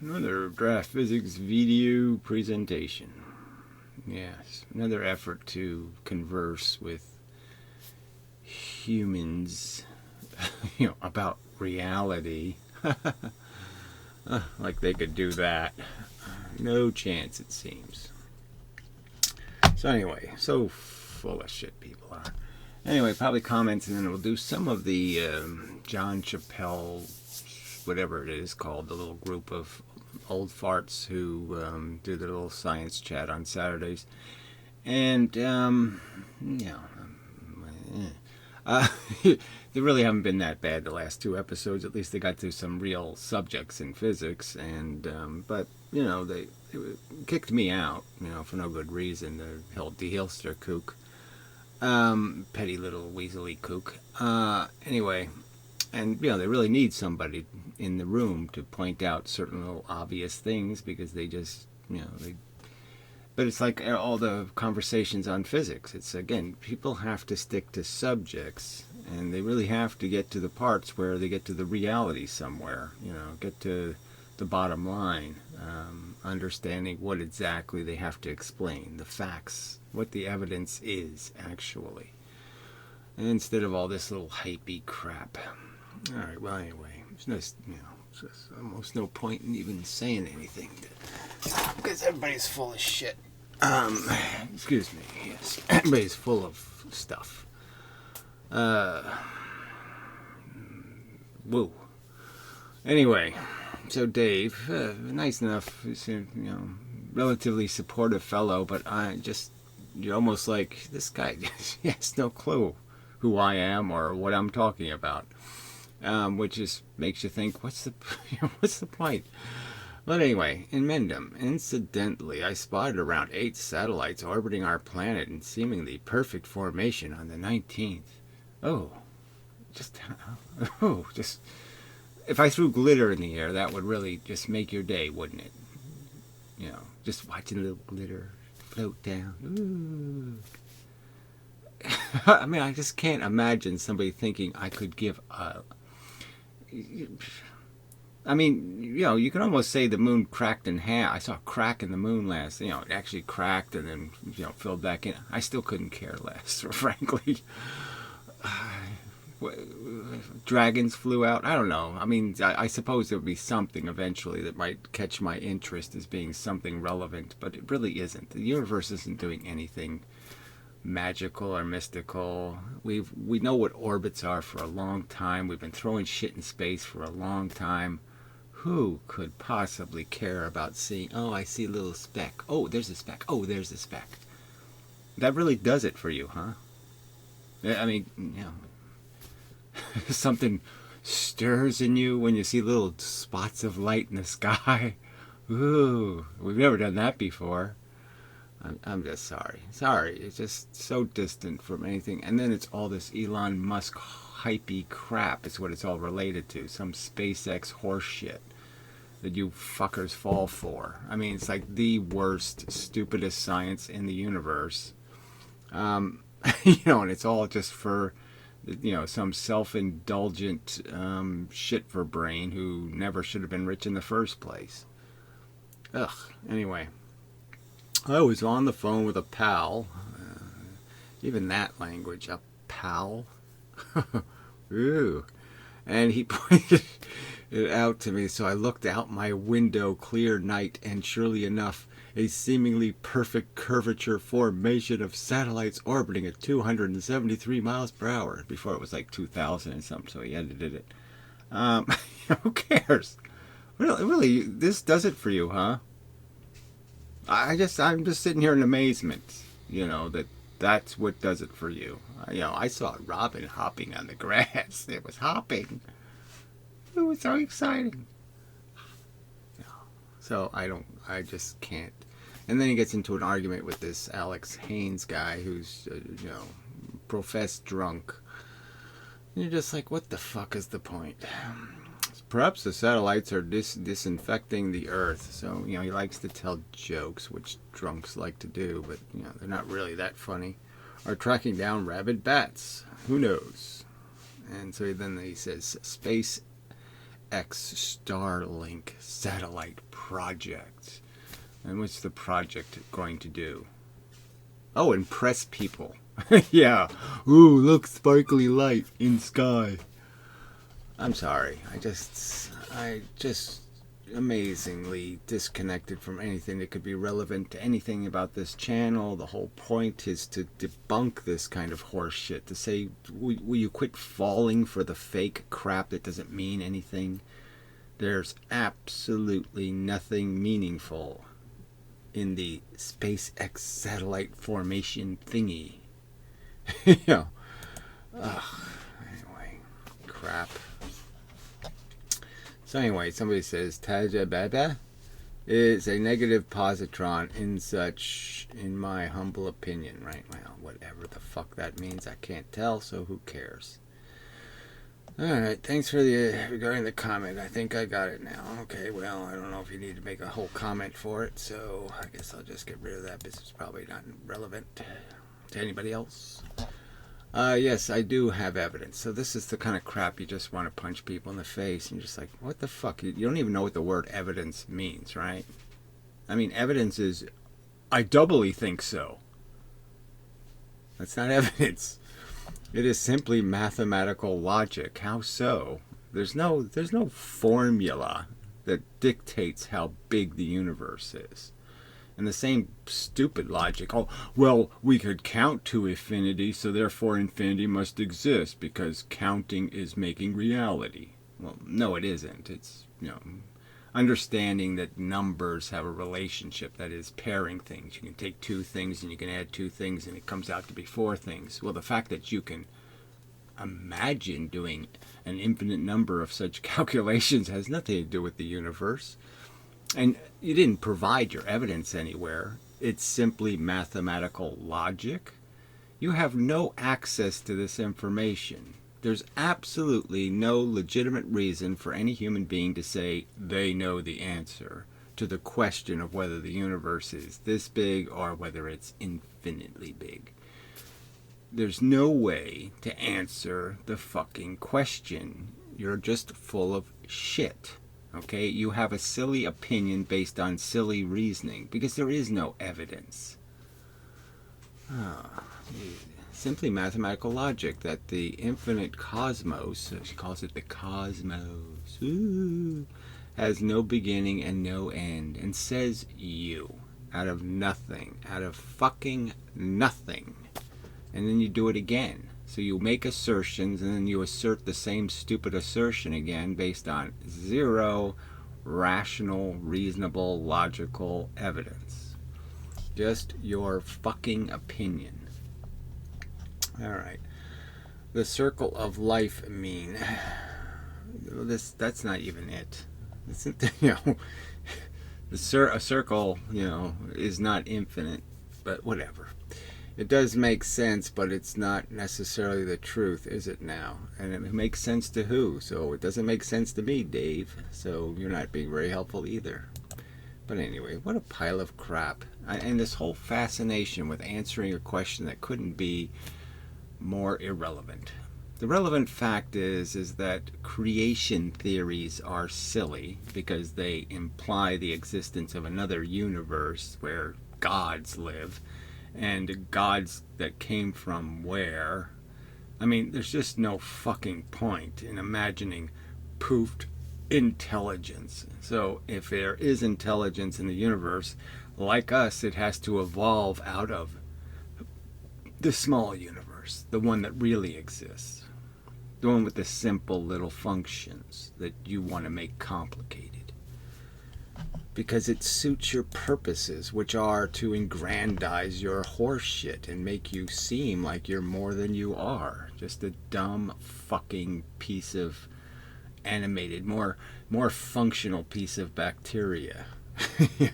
Another draft physics video presentation. Yes, another effort to converse with humans, about reality. Like they could do that. No chance, it seems. So anyway, so full of shit people are. Anyway, probably comments, and then we'll do some of the John Chappelle, whatever it is called, the little group of old farts who do their little science chat on Saturdays. And, they really haven't been that bad the last two episodes. At least they got to some real subjects in physics. And, but, they kicked me out, for no good reason. The Hilster kook. Petty little weaselly kook. Anyway, and they really need somebody in the room to point out certain little obvious things, because they just, but it's like all the conversations on physics. It's, again, people have to stick to subjects, and they really have to get to the parts where they get to the reality somewhere, get to the bottom line, understanding what exactly they have to explain, the facts, what the evidence is, actually. And instead of all this little hypey crap. All right, well, anyway, there's just almost no point in even saying anything, because everybody's full of shit. Excuse me, yes. Everybody's full of stuff. Woo. Anyway, so Dave, nice enough, relatively supportive fellow, but you're almost like, this guy, he has no clue who I am or what I'm talking about. Which just makes you think, what's the point? But anyway, in Mendham, incidentally, I spotted around 8 satellites orbiting our planet in seemingly perfect formation on the 19th. Just, if I threw glitter in the air, that would really just make your day, wouldn't it? Just watching a little glitter float down. Ooh. I mean, I just can't imagine somebody thinking I could give a... I mean, you can almost say the moon cracked in half. I saw a crack in the moon last. It actually cracked and then, filled back in. I still couldn't care less, frankly. Dragons flew out. I don't know. I mean, I suppose there would be something eventually that might catch my interest as being something relevant, but it really isn't. The universe isn't doing anything magical or mystical. We know what orbits are for a long time. We've been throwing shit in space for a long time. Who could possibly care about seeing, I see a little speck. Oh, there's a speck. Oh, there's a speck. That really does it for you, huh? I mean, something stirs in you when you see little spots of light in the sky. Ooh, we've never done that before. I'm just sorry. It's just so distant from anything. And then it's all this Elon Musk hypey crap. It's what it's all related to. Some SpaceX horse shit that you fuckers fall for. I mean, it's like the worst, stupidest science in the universe. And it's all just for, some self-indulgent shit for brain who never should have been rich in the first place. Ugh. Anyway. I was on the phone with a pal. Even that language, a pal. Ooh. And he pointed it out to me, so I looked out my window, clear night, and surely enough, a seemingly perfect curvature formation of satellites orbiting at 273 miles per hour. Before it was like 2,000 and something, so he edited it. Who cares? Really, this does it for you, huh? I'm just sitting here in amazement, that's what does it for you. I saw a robin hopping on the grass. It was hopping. It was so exciting. So I just can't. And then he gets into an argument with this Alex Haynes guy who's, professed drunk. And you're just like, what the fuck is the point? Perhaps the satellites are disinfecting the Earth. So, he likes to tell jokes, which drunks like to do, but, they're not really that funny. Or tracking down rabid bats. Who knows? And so then he says, SpaceX Starlink satellite project. And what's the project going to do? Oh, impress people. Yeah. Ooh, look, sparkly light in sky. I'm sorry. I just amazingly disconnected from anything that could be relevant to anything about this channel. The whole point is to debunk this kind of horse shit, to say, will you quit falling for the fake crap that doesn't mean anything? There's absolutely nothing meaningful in the SpaceX satellite formation thingy. Yeah. Ugh. Anyway, crap. So anyway, somebody says Tajababa is a negative positron in my humble opinion, right? Well, whatever the fuck that means, I can't tell, so who cares? Alright, thanks for regarding the comment. I think I got it now. Okay, well, I don't know if you need to make a whole comment for it, so I guess I'll just get rid of that. This is probably not relevant to anybody else. Yes, I do have evidence. So this is the kind of crap you just want to punch people in the face and just like, what the fuck? You don't even know what the word evidence means, right? I mean, evidence is, I doubly think so. That's not evidence. It is simply mathematical logic. How so? There's no formula that dictates how big the universe is. And the same stupid logic, oh, well, we could count to infinity, so therefore infinity must exist because counting is making reality. Well, no, it isn't. It's, understanding that numbers have a relationship, that is, pairing things. You can take two things and you can add two things and it comes out to be four things. Well, the fact that you can imagine doing an infinite number of such calculations has nothing to do with the universe. And you didn't provide your evidence anywhere. It's simply mathematical logic. You have no access to this information. There's absolutely no legitimate reason for any human being to say they know the answer to the question of whether the universe is this big or whether it's infinitely big. There's no way to answer the fucking question. You're just full of shit. Okay, you have a silly opinion based on silly reasoning because there is no evidence. Simply mathematical logic that the infinite cosmos, she calls it the cosmos, has no beginning and no end, and says you, out of nothing, out of fucking nothing. And then you do it again. So you make assertions and then you assert the same stupid assertion again based on zero rational, reasonable, logical evidence. Just your fucking opinion. Alright. The circle of life mean. That's not even it. A circle, is not infinite, but whatever. It does make sense, but it's not necessarily the truth, is it now? And it makes sense to who? So it doesn't make sense to me, Dave. So you're not being very helpful either. But anyway, what a pile of crap. And this whole fascination with answering a question that couldn't be more irrelevant. The relevant fact is that creation theories are silly because they imply the existence of another universe where gods live. And gods that came from where? I mean, there's just no fucking point in imagining poofed intelligence. So if there is intelligence in the universe, like us, it has to evolve out of the small universe, the one that really exists, the one with the simple little functions that you want to make complicated. Because it suits your purposes, which are to aggrandize your horseshit and make you seem like you're more than you are. Just a dumb fucking piece of animated, more functional piece of bacteria. You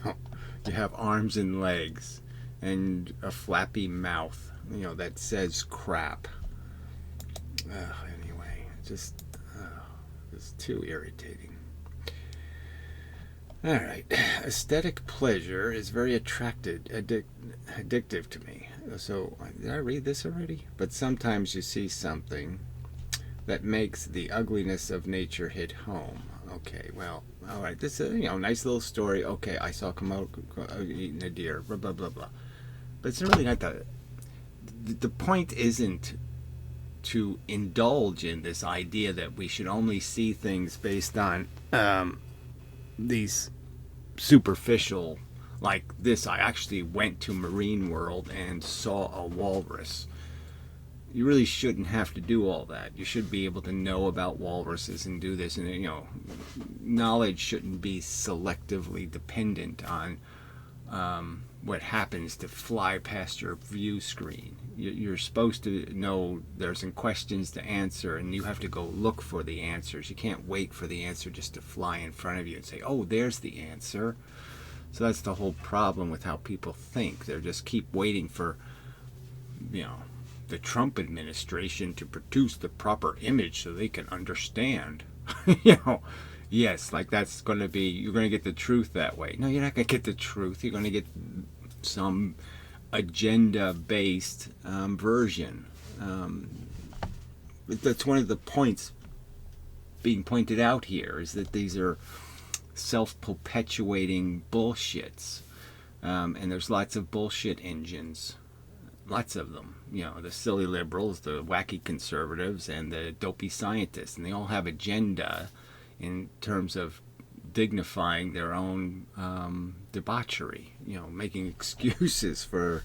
have arms and legs and a flappy mouth, that says crap. Anyway, it's too irritating. Alright, aesthetic pleasure is very addictive to me. So, did I read this already? But sometimes you see something that makes the ugliness of nature hit home. Okay, well, all right. This is nice little story. Okay, I saw Komodo eating a deer. Blah blah blah blah. But it's really not the point isn't to indulge in this idea that we should only see things based on these superficial, like this. I actually went to Marine World and saw a walrus. You really shouldn't have to do all that. You should be able to know about walruses and do this. And, knowledge shouldn't be selectively dependent on what happens to fly past your view screen. You're supposed to know there's some questions to answer, and you have to go look for the answers. You can't wait for the answer just to fly in front of you and say, oh, there's the answer. So that's the whole problem with how people think. They just keep waiting for, the Trump administration to produce the proper image so they can understand. Yes, like that's going to be, you're going to get the truth that way. No, you're not going to get the truth. You're going to get some agenda-based version. That's one of the points being pointed out here, is that these are self-perpetuating bullshits. And there's lots of bullshit engines. Lots of them. The silly liberals, the wacky conservatives, and the dopey scientists. And they all have agenda in terms of dignifying their own debauchery. Making excuses for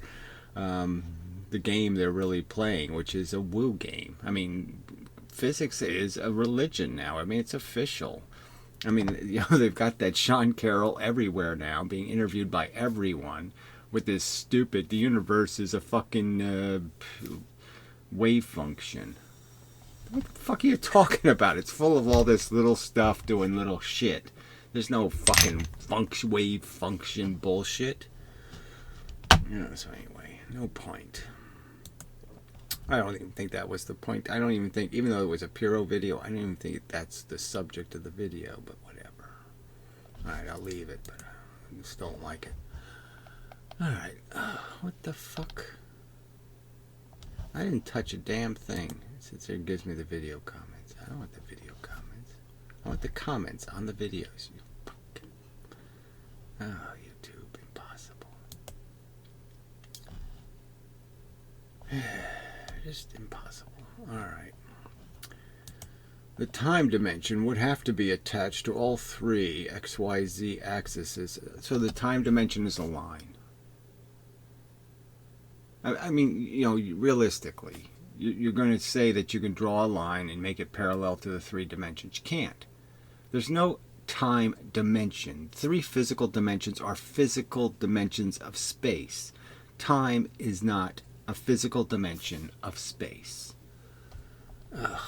the game they're really playing, which is a woo game. I mean, physics is a religion now. I mean, it's official. I mean, they've got that Sean Carroll everywhere now, being interviewed by everyone, with this stupid, the universe is a fucking wave function. What the fuck are you talking about? It's full of all this little stuff doing little shit. There's no fucking wave function bullshit. So anyway, no point. I don't even think that was the point. I don't even think, even though it was a Puro video, I don't even think that's the subject of the video, but whatever. Alright, I'll leave it, but I just don't like it. Alright, what the fuck? I didn't touch a damn thing. It sits there and gives me the video comments. I don't want the video comments. I want the comments on the videos. You fucking... Oh, YouTube, impossible. Just impossible. Alright. The time dimension would have to be attached to all three XYZ axes. So the time dimension is a line. I mean, realistically, you're going to say that you can draw a line and make it parallel to the three dimensions. You can't. There's no time dimension. Three physical dimensions are physical dimensions of space. Time is not a physical dimension of space. Ugh,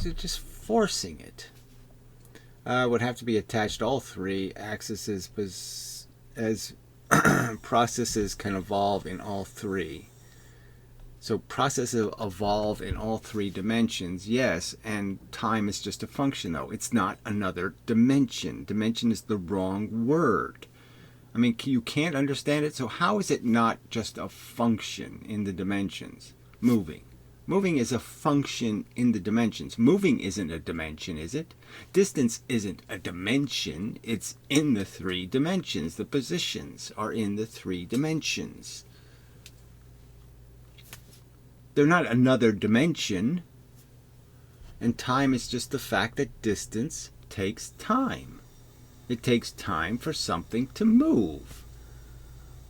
they're just forcing it. Would have to be attached to all three axes as processes can evolve in all three. So processes evolve in all three dimensions, yes, and time is just a function, though. It's not another dimension. Dimension is the wrong word. I mean, you can't understand it, so how is it not just a function in the dimensions? Moving. Moving is a function in the dimensions. Moving isn't a dimension, is it? Distance isn't a dimension. It's in the three dimensions. The positions are in the three dimensions. They're not another dimension. And time is just the fact that distance takes time. It takes time for something to move.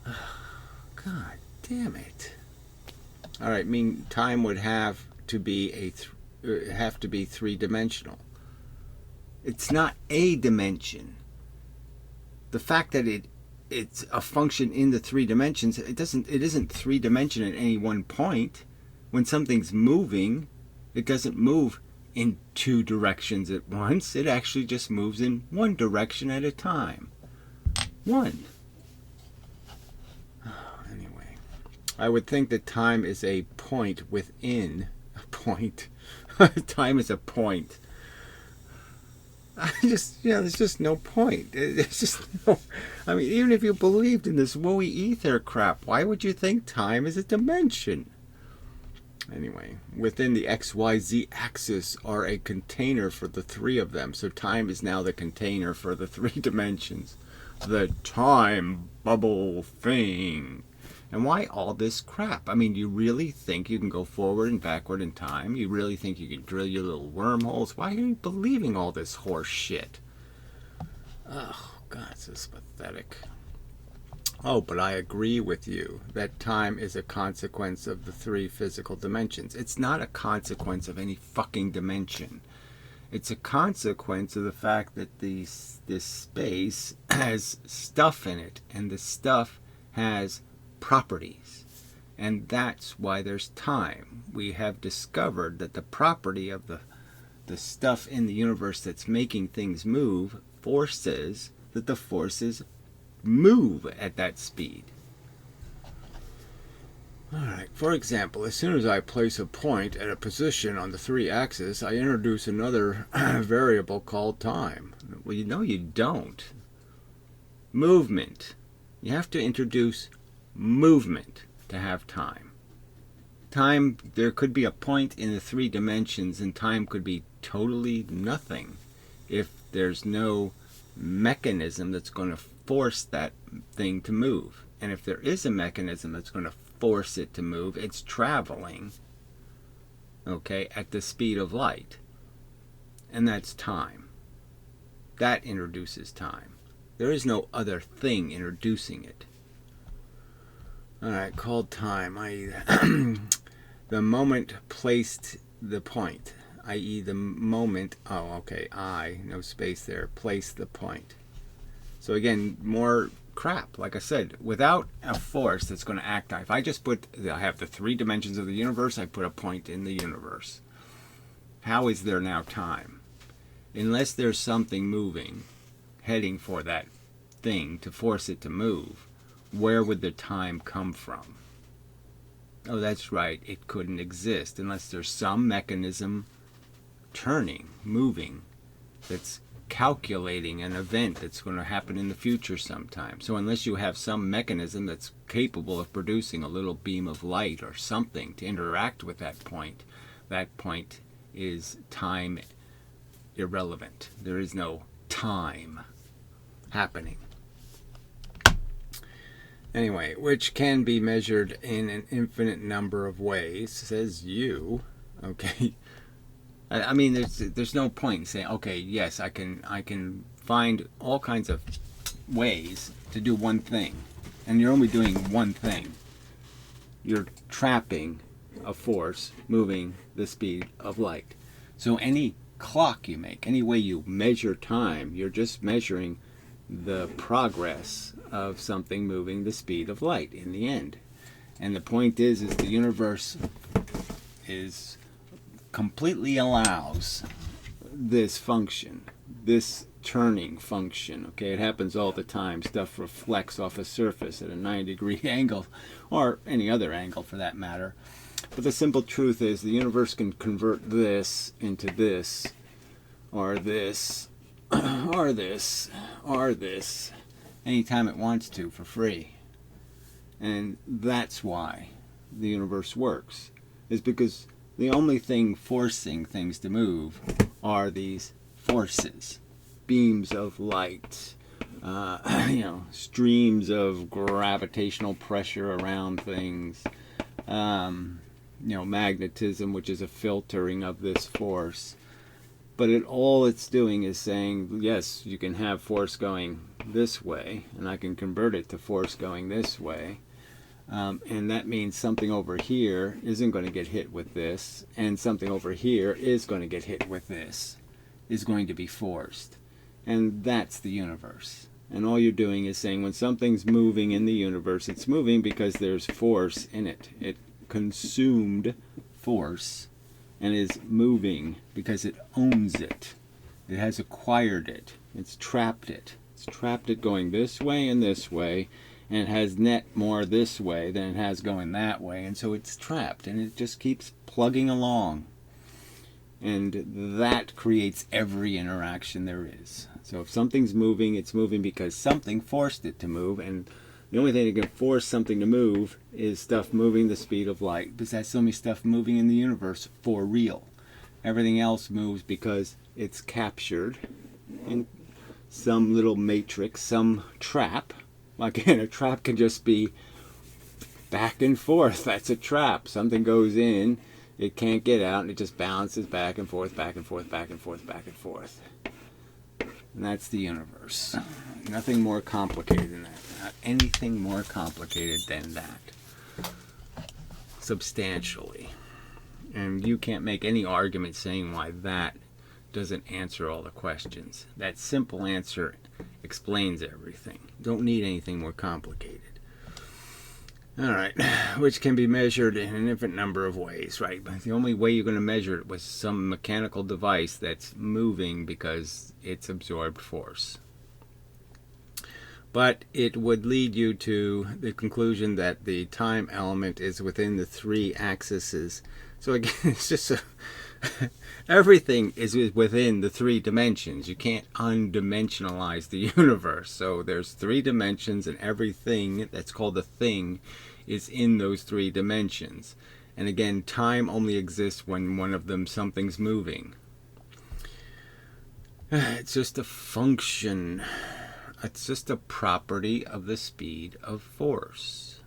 God damn it. Alright, time would have to be three-dimensional. It's not a dimension. The fact that it's a function in the three dimensions, it isn't three-dimensional at any one point. When something's moving, it doesn't move in two directions at once. It actually just moves in one direction at a time. One. Anyway, I would think that time is a point within a point. Time is a point. There's just no point. There's just no... I mean, even if you believed in this woolly ether crap, why would you think time is a dimension? Anyway, within the XYZ axis are a container for the three of them. So time is now the container for the three dimensions. The time bubble thing. And why all this crap? I mean, you really think you can go forward and backward in time? You really think you can drill your little wormholes? Why are you believing all this horse shit? Oh, God, this is pathetic. Oh, but I agree with you that time is a consequence of the three physical dimensions. It's not a consequence of any fucking dimension. It's a consequence of the fact that this space has stuff in it, and the stuff has properties. And that's why there's time. We have discovered that the property of the stuff in the universe that's making things move forces that the forces move at that speed. Alright, for example, as soon as I place a point at a position on the three axis, I introduce another variable called time. Well, you know you don't. Movement. You have to introduce movement to have time. Time, there could be a point in the three dimensions, and time could be totally nothing if there's no mechanism that's going to force that thing to move. And if there is a mechanism that's going to force it to move, it's traveling, okay, at the speed of light. And that's time. That introduces time. There is no other thing introducing it. Alright, called time, i.e. the moment placed the point, i.e. the moment, no space there, place the point. So again, more crap. Like I said, without a force that's going to act on. If I just I have the three dimensions of the universe, I put a point in the universe. How is there now time? Unless there's something moving, heading for that thing to force it to move, where would the time come from? Oh, that's right. It couldn't exist unless there's some mechanism turning, moving, that's calculating an event that's going to happen in the future sometime. So unless you have some mechanism that's capable of producing a little beam of light or something to interact with that point is time irrelevant. There is no time happening. Anyway, which can be measured in an infinite number of ways, says you. Okay. I mean, there's no point in saying, okay, yes, I can find all kinds of ways to do one thing, and you're only doing one thing. You're trapping a force moving the speed of light. So any clock you make, any way you measure time, you're just measuring the progress of something moving the speed of light in the end. And the point is the universe is completely allows this function, this turning function. Okay, it happens all the time. Stuff reflects off a surface at a 90-degree angle, or any other angle for that matter. But the simple truth is the universe can convert this into this, or this, or this, or this, anytime it wants to for free. And that's why the universe works, is because the only thing forcing things to move are these forces, beams of light, streams of gravitational pressure around things, magnetism, which is a filtering of this force. But all it's doing is saying, yes, you can have force going this way, and I can convert it to force going this way. And that means something over here isn't going to get hit with this, and something over here is going to get hit with this, is going to be forced. And that's the universe. And all you're doing is saying when something's moving in the universe, it's moving because there's force in it. It consumed force and is moving because it owns it. It has acquired it. It's trapped it. It's trapped it going this way and this way, and it has net more this way than it has going that way, and so it's trapped, and it just keeps plugging along. And that creates every interaction there is. So if something's moving, it's moving because something forced it to move, and The only thing that can force something to move is stuff moving the speed of light, because that's the only stuff moving in the universe for real. Everything else moves because it's captured in some little matrix, some trap. Again, a trap can just be back and forth. That's a trap. Something goes in, it can't get out, and it just bounces back and forth, back and forth, back and forth, back and forth. And that's the universe. Nothing more complicated than that. Not anything more complicated than that. Substantially. And you can't make any argument saying why that doesn't answer all the questions. That simple answer explains everything. Don't need anything more complicated. Alright, which can be measured in an infinite number of ways, right? But the only way you're going to measure it was some mechanical device that's moving because it's absorbed force. But it would lead you to the conclusion that the time element is within the three axes. So again, it's just everything is within the three dimensions. You can't undimensionalize the universe. So there's three dimensions, and everything that's called a thing is in those three dimensions. And again, time only exists when one of them, something's moving. It's just a function. It's just a property of the speed of force.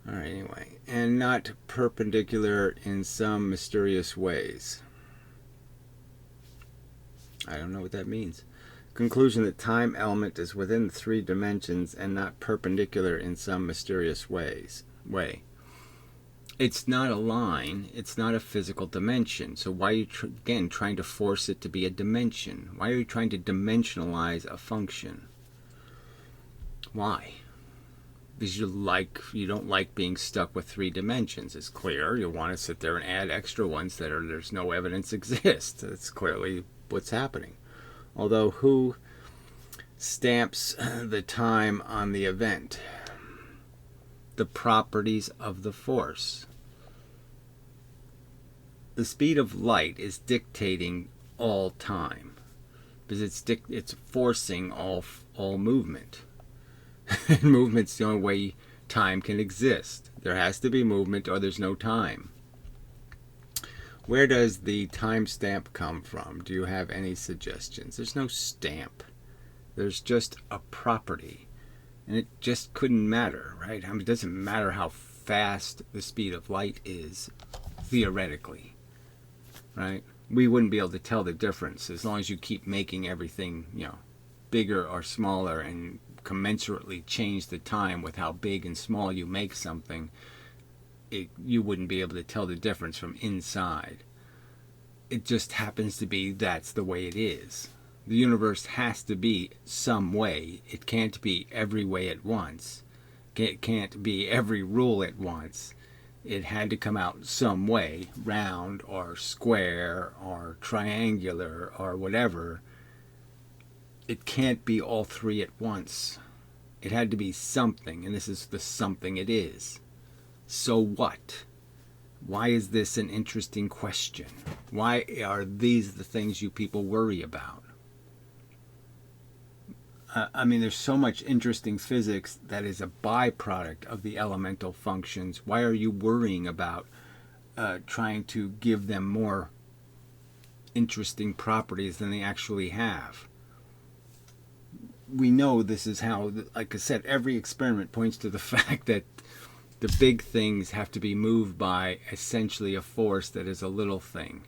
Alright, anyway. And not perpendicular in some mysterious ways. I don't know what that means. Conclusion that time element is within the three dimensions and not perpendicular in some mysterious way. It's not a line. It's not a physical dimension. So why are you, again, trying to force it to be a dimension? Why are you trying to dimensionalize a function? Why? Because you don't like being stuck with three dimensions. It's clear. You want to sit there and add extra ones that there's no evidence exist. That's clearly what's happening. Although, who stamps the time on the event? The properties of the force. The speed of light is dictating all time, because it's forcing all movement. And movement's the only way time can exist. There has to be movement, or there's no time. Where does the time stamp come from? Do you have any suggestions? There's no stamp. There's just a property. And it just couldn't matter, right? I mean, it doesn't matter how fast the speed of light is, theoretically, right? We wouldn't be able to tell the difference as long as you keep making everything, bigger or smaller, and commensurately change the time with how big and small you make something. You wouldn't be able to tell the difference from inside. It just happens to be that's the way it is. The universe has to be some way. It can't be every way at once. It can't be every rule at once. It had to come out some way, round or square or triangular or whatever. It can't be all three at once. It had to be something, and this is the something it is. So what? Why is this an interesting question? Why are these the things you people worry about? I mean, there's so much interesting physics that is a byproduct of the elemental functions. Why are you worrying about trying to give them more interesting properties than they actually have? We know this is how, like I said, every experiment points to the fact that the big things have to be moved by essentially a force that is a little thing.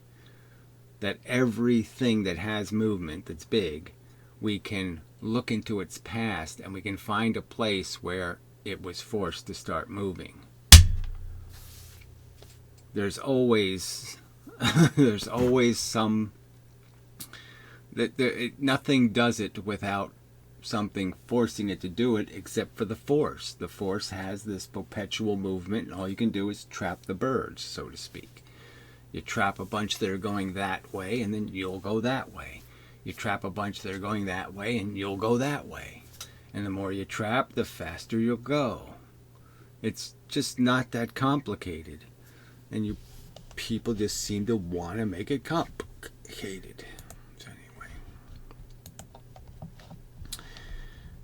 That everything that has movement that's big, we can look into its past and we can find a place where it was forced to start moving. There's always some nothing does it without something forcing it to do it, except for the force. The force has this perpetual movement, and all you can do is trap the birds, so to speak. You trap a bunch that are going that way, and then you'll go that way. You trap a bunch that are going that way, and you'll go that way. And the more you trap, the faster you'll go. It's just not that complicated. And you people just seem to want to make it complicated. So anyway.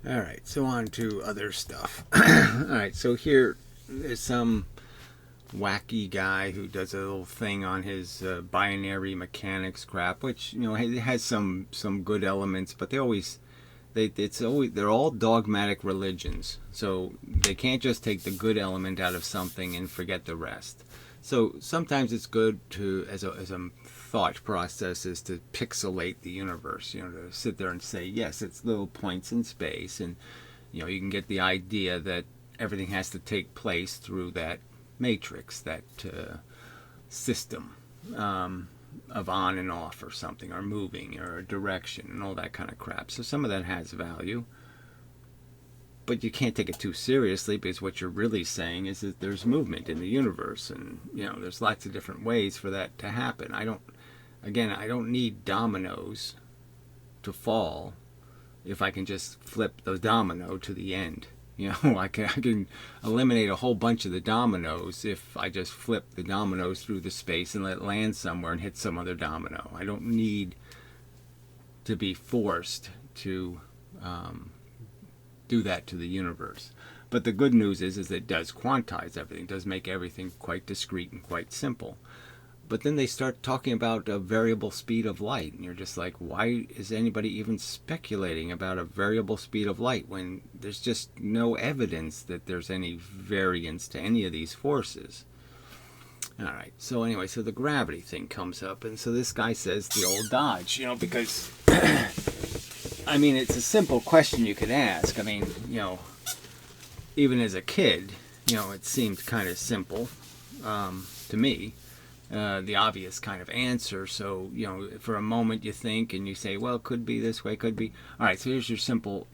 All right, so on to other stuff. All right, so here is some wacky guy who does a little thing on his binary mechanics crap, which it has some good elements, but they're all dogmatic religions, so they can't just take the good element out of something and forget the rest. So sometimes it's good to, as a thought process, is to pixelate the universe. To sit there and say, yes, it's little points in space, and you can get the idea that everything has to take place through that matrix, that system of on and off or something, or moving, or a direction, and all that kind of crap. So some of that has value, but you can't take it too seriously, because what you're really saying is that there's movement in the universe, and there's lots of different ways for that to happen. I don't need dominoes to fall if I can just flip the domino to the end. I can eliminate a whole bunch of the dominoes if I just flip the dominoes through the space and let it land somewhere and hit some other domino. I don't need to be forced to do that to the universe. But the good news is that it does quantize everything, does make everything quite discrete and quite simple. But then they start talking about a variable speed of light, and you're just like, why is anybody even speculating about a variable speed of light when there's just no evidence that there's any variance to any of these forces? All right, so anyway, so the gravity thing comes up, and so this guy says the old dodge, because I mean, it's a simple question you could ask. I mean, even as a kid, it seemed kind of simple to me. The obvious kind of answer. So, for a moment you think and you say, well, it could be this way, could be. All right, so here's your simple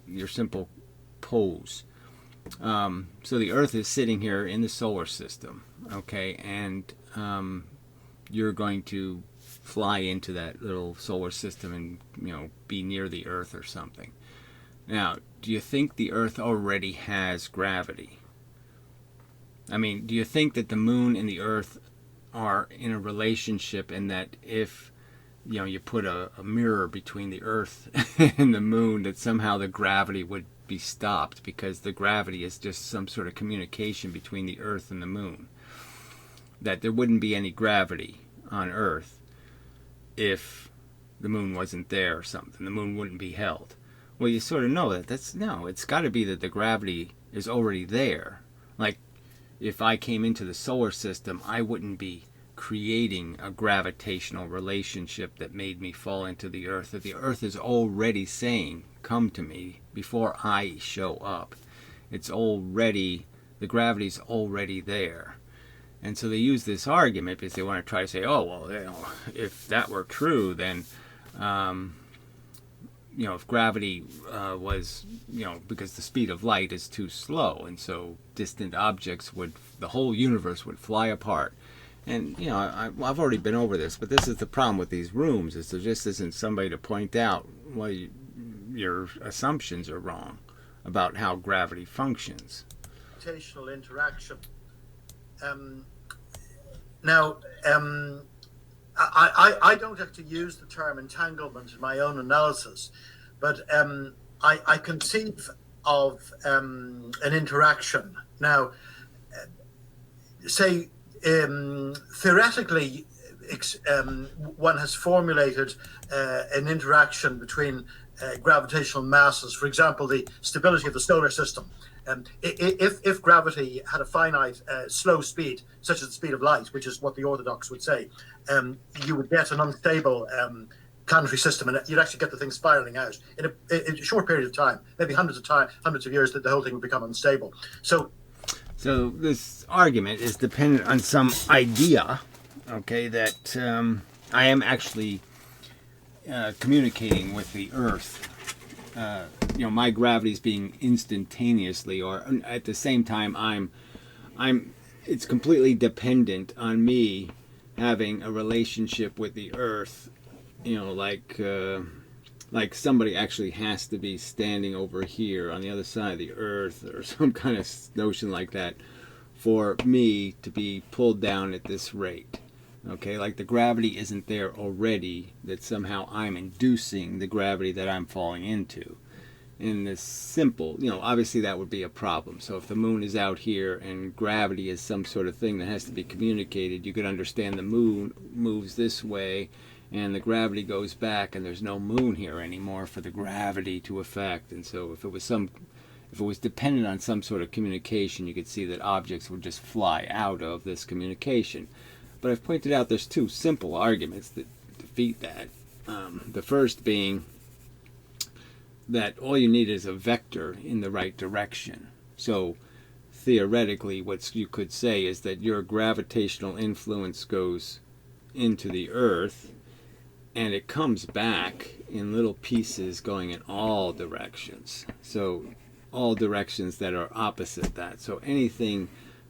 pose. So the Earth is sitting here in the solar system, okay, and you're going to fly into that little solar system and, be near the Earth or something. Now, do you think the Earth already has gravity? I mean, do you think that the Moon and the Earth are in a relationship, and that if you put a mirror between the Earth and the Moon, that somehow the gravity would be stopped, because the gravity is just some sort of communication between the Earth and the Moon, that there wouldn't be any gravity on Earth if the Moon wasn't there or something, the Moon wouldn't be held. Well, you sort of know that it's got to be that the gravity is already there. Like, if I came into the solar system, I wouldn't be creating a gravitational relationship that made me fall into the Earth. That the Earth is already saying, come to me, before I show up. The gravity's already there. And so they use this argument because they want to try to say, oh, well, if that were true, then if gravity was, because the speed of light is too slow, and so distant objects the whole universe would fly apart. And, I've already been over this, but this is the problem with these rooms, is there just isn't somebody to point out, well, your assumptions are wrong about how gravity functions. Gravitational interaction. Now, I don't have to use the term entanglement in my own analysis, but I conceive of an interaction. Now, say, theoretically, one has formulated an interaction between gravitational masses. For example, the stability of the solar system. If gravity had a finite slow speed, such as the speed of light, which is what the orthodox would say, you would get an unstable planetary system, and you'd actually get the thing spiraling out in a short period of time, maybe hundreds of years, that the whole thing would become unstable. So this argument is dependent on some idea, okay, that I am actually communicating with the Earth. My gravity is being instantaneously, or at the same time, it's completely dependent on me having a relationship with the Earth. Like somebody actually has to be standing over here on the other side of the Earth, or some kind of notion like that, for me to be pulled down at this rate. Okay, like the gravity isn't there already, that somehow I'm inducing the gravity that I'm falling into. in this simple, obviously that would be a problem. So if the moon is out here and gravity is some sort of thing that has to be communicated, you could understand the moon moves this way and the gravity goes back, and there's no moon here anymore for the gravity to affect. And so if it was dependent on some sort of communication, you could see that objects would just fly out of this communication. But I've pointed out there's two simple arguments that defeat that. The first being that all you need is a vector in the right direction. So theoretically, what you could say is that your gravitational influence goes into the Earth, and it comes back in little pieces going in all directions. So all directions that are opposite that. So anything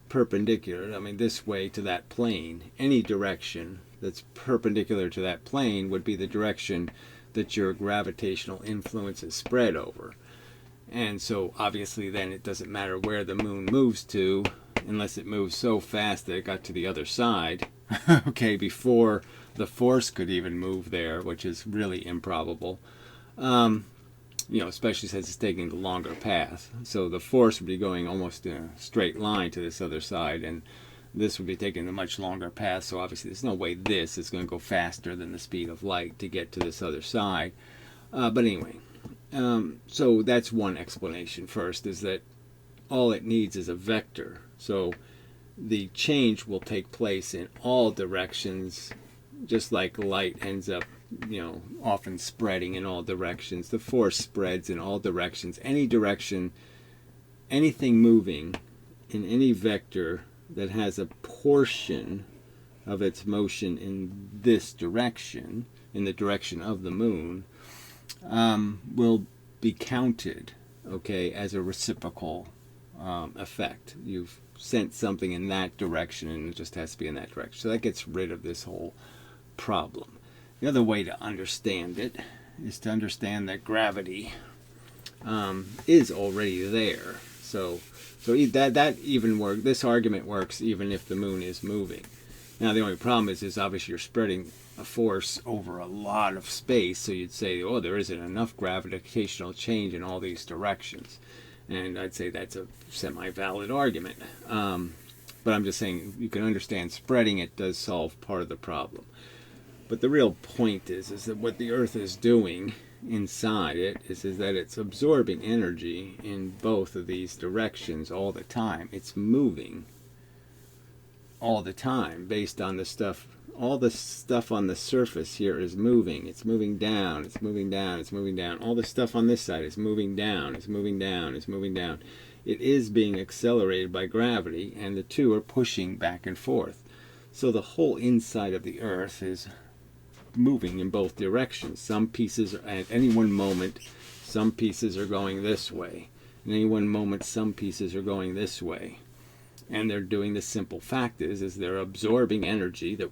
perpendicular, this way to that plane, any direction that's perpendicular to that plane would be the direction that your gravitational influence is spread over. And so obviously then it doesn't matter where the moon moves to, unless it moves so fast that it got to the other side, okay, before the force could even move there, which is really improbable. Especially since it's taking the longer path. So the force would be going almost in a straight line to this other side, and this would be taking a much longer path. So obviously there's no way this is going to go faster than the speed of light to get to this other side. But anyway, so that's one explanation first, is that all it needs is a vector. So the change will take place in all directions, just like light ends up often spreading in all directions. The force spreads in all directions. Any direction, anything moving in any vector that has a portion of its motion in this direction, in the direction of the moon, will be counted, okay, as a reciprocal effect. You've sent something in that direction, and it just has to be in that direction. So that gets rid of this whole problem. The other way to understand it is to understand that gravity is already there. So that even works. This argument works even if the moon is moving. Now the only problem is obviously you're spreading a force over a lot of space. So you'd say, oh, there isn't enough gravitational change in all these directions, and I'd say that's a semi-valid argument. But I'm just saying you can understand spreading it does solve part of the problem. But the real point is that what the Earth is doing inside it is that it's absorbing energy in both of these directions all the time. It's moving all the time based on the stuff. All the stuff on the surface here is moving. It's moving down. It's moving down. It's moving down. All the stuff on this side is moving down. It's moving down. It's moving down. It is being accelerated by gravity, and the two are pushing back and forth. So the whole inside of the Earth is moving in both directions. Some pieces are, at any one moment, some pieces are going this way. In any one moment, some pieces are going this way. And they're doing the simple fact is they're absorbing energy. That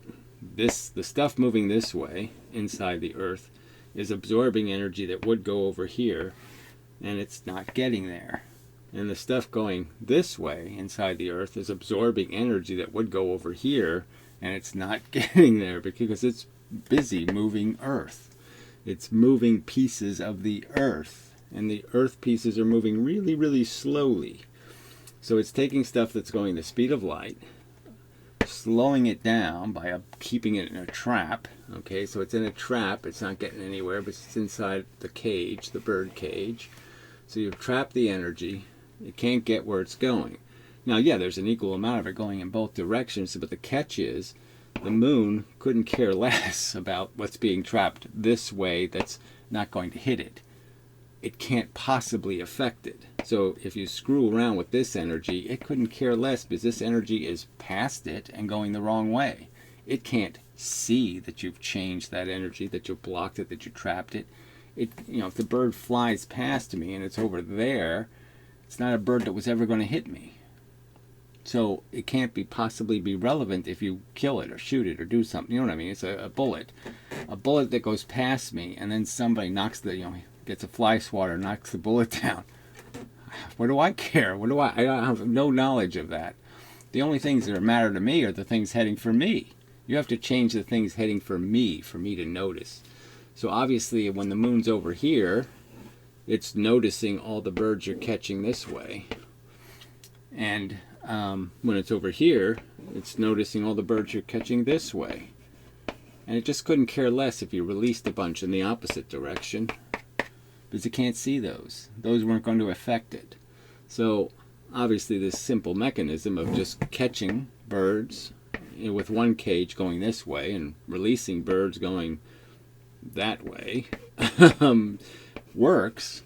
the stuff moving this way inside the Earth is absorbing energy that would go over here, and it's not getting there. And the stuff going this way inside the Earth is absorbing energy that would go over here, and it's not getting there because it's busy moving Earth. It's moving pieces of the Earth, and the Earth pieces are moving really, really slowly. So it's taking stuff that's going the speed of light, slowing it down by keeping it in a trap. Okay, so it's in a trap. It's not getting anywhere, but it's inside the cage, the bird cage. So you've trapped the energy. It can't get where it's going. Now, yeah, there's an equal amount of it going in both directions, but the catch is the moon couldn't care less about what's being trapped this way that's not going to hit it. It can't possibly affect it. So if you screw around with this energy, it couldn't care less because this energy is past it and going the wrong way. It can't see that you've changed that energy, that you've blocked it, that you trapped it. If the bird flies past me and it's over there, it's not a bird that was ever going to hit me. So it can't possibly be relevant if you kill it or shoot it or do something. You know what I mean? It's a bullet. A bullet that goes past me, and then somebody gets a fly swatter, knocks the bullet down. What do I care? I have no knowledge of that. The only things that matter to me are the things heading for me. You have to change the things heading for me to notice. So obviously when the moon's over here, it's noticing all the birds you're catching this way. And when it's over here, it's noticing all the birds you're catching this way. And it just couldn't care less if you released a bunch in the opposite direction, because it can't see those. Those weren't going to affect it. So obviously this simple mechanism of just catching birds with one cage going this way and releasing birds going that way works,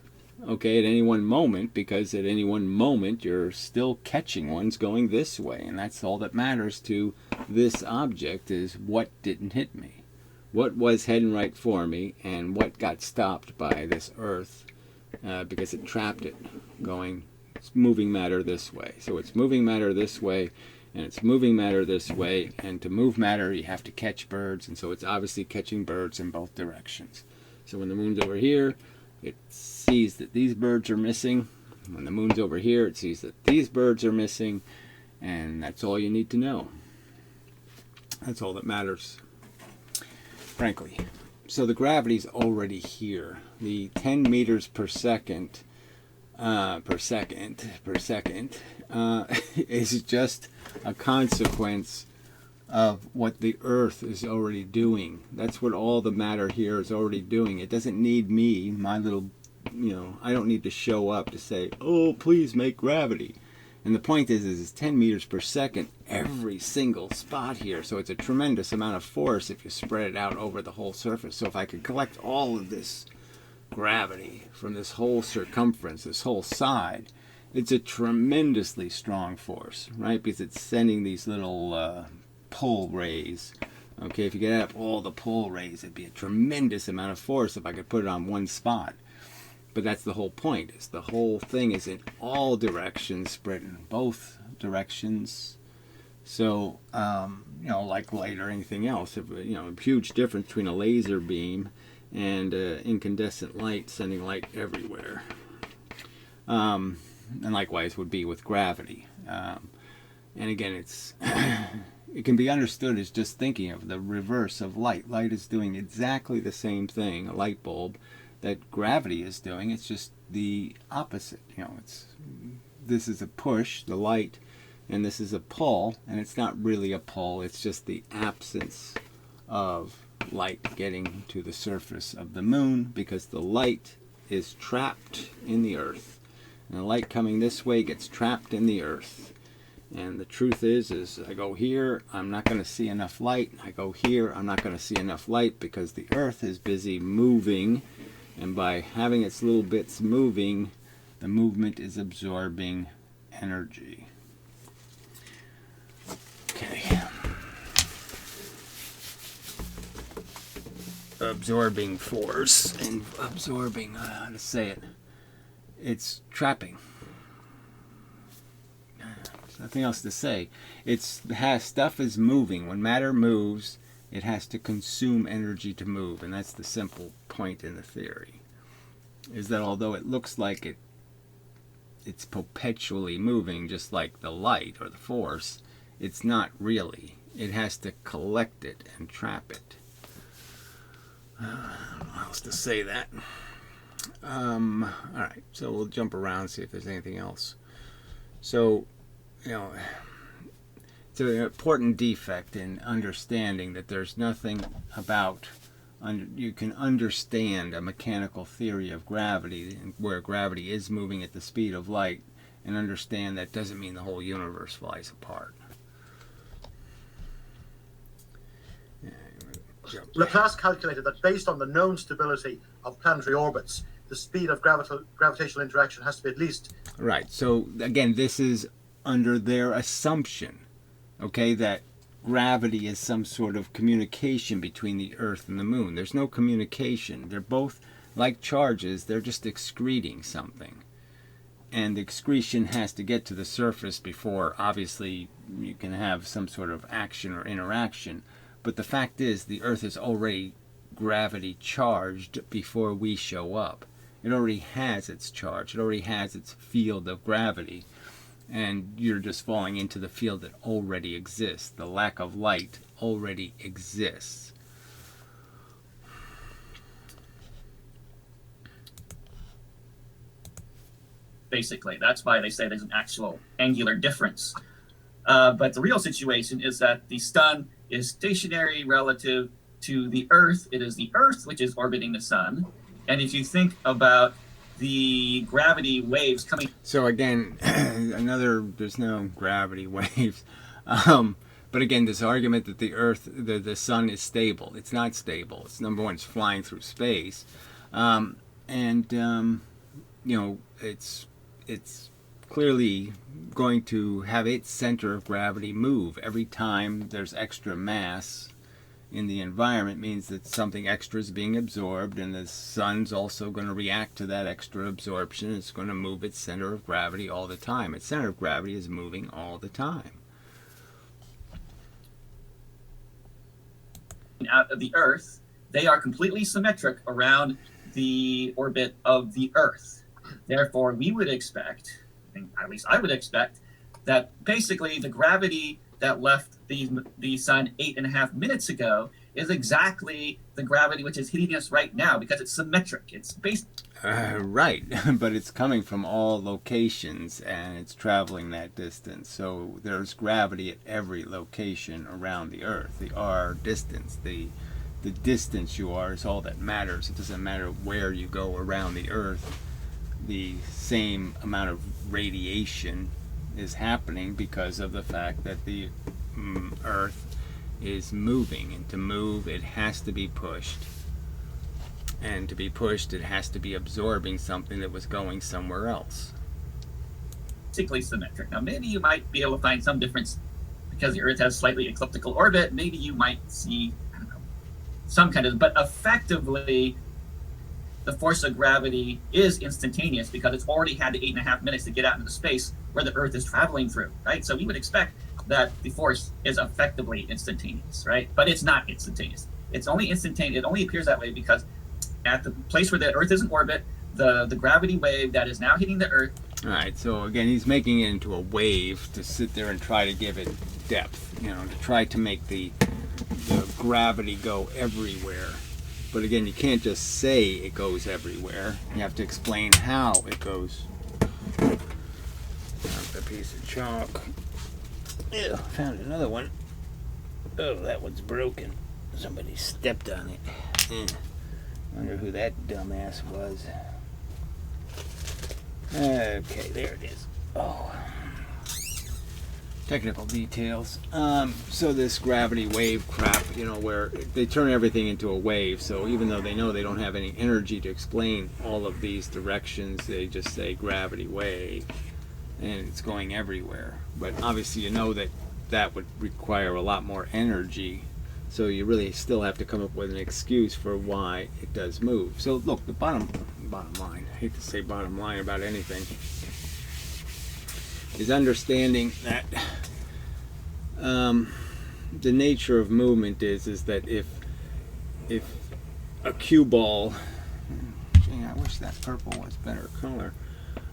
okay, at any one moment, because at any one moment you're still catching ones going this way, and that's all that matters to this object, is what didn't hit me, what was heading right for me, and what got stopped by this earth because it trapped it going, it's moving matter this way. So it's moving matter this way, and it's moving matter this way, and to move matter you have to catch birds, and so it's obviously catching birds in both directions. So when the moon's over here, it sees that these birds are missing. When the moon's over here, it sees that these birds are missing, and that's all you need to know. That's all that matters, frankly. So the gravity's already here. The 10 meters per second is just a consequence of what the Earth is already doing. That's what all the matter here is already doing. It doesn't need me, my little, I don't need to show up to say, oh, please make gravity. And the point is it's 10 meters per second every single spot here. So it's a tremendous amount of force if you spread it out over the whole surface. So if I could collect all of this gravity from this whole circumference, this whole side, it's a tremendously strong force, right? Because it's sending these little pull rays. Okay, if you get up all the pull rays, it'd be a tremendous amount of force if I could put it on one spot. But that's the whole point, is the whole thing is in all directions, spread in both directions. So, like light or anything else, a huge difference between a laser beam and incandescent light sending light everywhere. And likewise would be with gravity. And again, it's it can be understood as just thinking of the reverse of light. Light is doing exactly the same thing, a light bulb, that gravity is doing. It's just the opposite. This is a push, the light, and this is a pull, and it's not really a pull, it's just the absence of light getting to the surface of the moon, because the light is trapped in the earth. And the light coming this way gets trapped in the earth. And the truth is I go here, I'm not going to see enough light. I go here, I'm not going to see enough light, because the earth is busy moving. And by having its little bits moving, the movement is absorbing energy. Okay. Absorbing force and absorbing, how to say it, it's trapping. There's nothing else to say. Stuff is moving. When matter moves, it has to consume energy to move, and that's the simple point in the theory, is that although it looks like it's perpetually moving, just like the light or the force, it's not really. It has to collect it and trap it. I don't know how else to say that. Alright, so we'll jump around and see if there's anything else. So, it's an important defect in understanding that there's nothing about, you can understand a mechanical theory of gravity where gravity is moving at the speed of light, and understand that doesn't mean the whole universe flies apart. Laplace calculated that based on the known stability of planetary orbits, the speed of gravitational interaction has to be at least... Right, so again, this is under their assumption, okay, that gravity is some sort of communication between the Earth and the Moon. There's no communication. They're both like charges. They're just excreting something. And the excretion has to get to the surface before, obviously, you can have some sort of action or interaction. But the fact is, the Earth is already gravity charged before we show up. It already has its charge. It already has its field of gravity. And you're just falling into the field that already exists. The lack of light already exists. basically. That's why they say there's an actual angular difference. But the real situation is that the sun is stationary relative to the Earth. It is the Earth which is orbiting the sun. And if you think about the gravity waves coming... So again, there's no gravity waves. But again, this argument that the Earth, the sun is stable. It's not stable. It's, number one, it's flying through space. It's clearly going to have its center of gravity move. Every time there's extra mass in the environment means that something extra is being absorbed, and the sun's also going to react to that extra absorption. It's going to move its center of gravity all the time. Its center of gravity is moving all the time. Out of the Earth, they are completely symmetric around the orbit of the Earth. Therefore, we would expect, at least I would expect, that basically the gravity that left the sun 8.5 minutes ago is exactly the gravity which is hitting us right now, because it's symmetric. It's based... Right, but it's coming from all locations and it's traveling that distance. So there's gravity at every location around the Earth. The r distance, the distance you are is all that matters. It doesn't matter where you go around the Earth. The same amount of radiation is happening because of the fact that the Earth is moving, and to move it has to be pushed, and to be pushed it has to be absorbing something that was going somewhere else. Basically symmetric. Now maybe you might be able to find some difference because the Earth has slightly elliptical orbit. Maybe you might see, I don't know, some kind of, but effectively the force of gravity is instantaneous because it's already had the 8.5 minutes to get out into the space where the Earth is traveling through, right? So we would expect that the force is effectively instantaneous, right? But it's not instantaneous. It's only instantaneous. It only appears that way because at the place where the Earth is in orbit, the gravity wave that is now hitting the Earth... All right, so again, he's making it into a wave to sit there and try to give it depth, to try to make the gravity go everywhere. But again, you can't just say it goes everywhere. You have to explain how it goes. Found a piece of chalk. Ew, found another one. Oh, that one's broken. Somebody stepped on it. Wonder who that dumbass was. Okay, there it is. Oh. Technical details. So this gravity wave crap, where they turn everything into a wave. So even though they know they don't have any energy to explain all of these directions, they just say gravity wave, and it's going everywhere. But obviously that would require a lot more energy. So you really still have to come up with an excuse for why it does move. So look, the bottom line, I hate to say bottom line about anything, is understanding that the nature of movement is that if a cue ball, gee, I wish that purple was better color.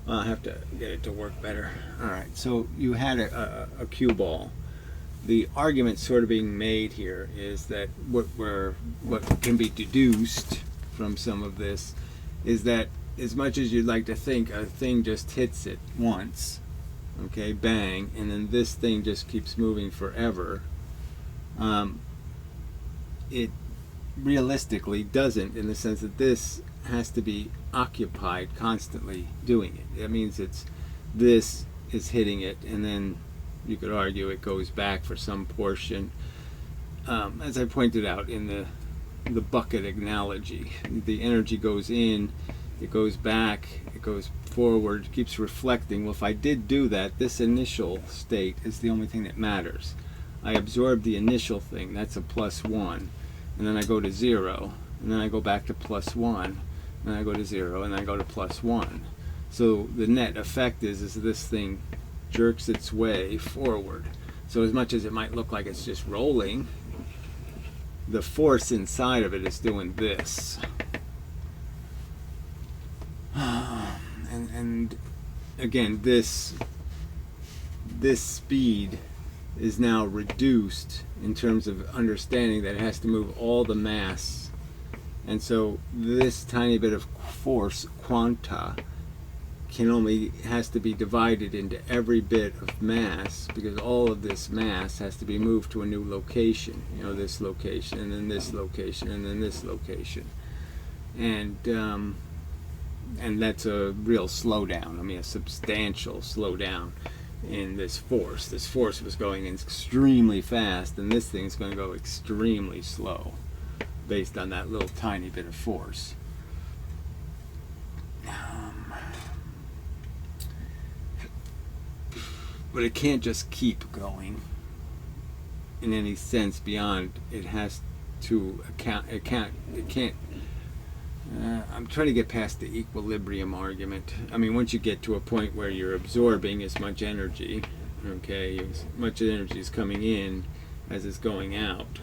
I'll have to get it to work better. Alright, so you had a cue ball. The argument sort of being made here is that what can be deduced from some of this is that as much as you'd like to think a thing just hits it once, okay, bang, and then this thing just keeps moving forever, it realistically doesn't, in the sense that this has to be occupied constantly doing it. That means this is hitting it, and then you could argue it goes back for some portion. As I pointed out in the bucket analogy, the energy goes in, it goes back, it goes forward, keeps reflecting. Well, if I did do that, this initial state is the only thing that matters. I absorb the initial thing, that's a +1, and then I go to 0, and then I go back to +1, and then I go to 0, and then I go to +1. So the net effect is this thing jerks its way forward. So as much as it might look like it's just rolling, the force inside of it is doing this. And again, this speed is now reduced in terms of understanding that it has to move all the mass, and so this tiny bit of force, quanta, has to be divided into every bit of mass, because all of this mass has to be moved to a new location. This location, and then this location, and then this location, and that's a real slowdown. I mean, a substantial slowdown in this force. This force was going extremely fast, and this thing's going to go extremely slow, based on that little tiny bit of force. But it can't just keep going in any sense beyond. It has to account. It can't. I'm trying to get past the equilibrium argument. I mean, once you get to a point where you're absorbing as much energy, okay, as much energy is coming in as is going out,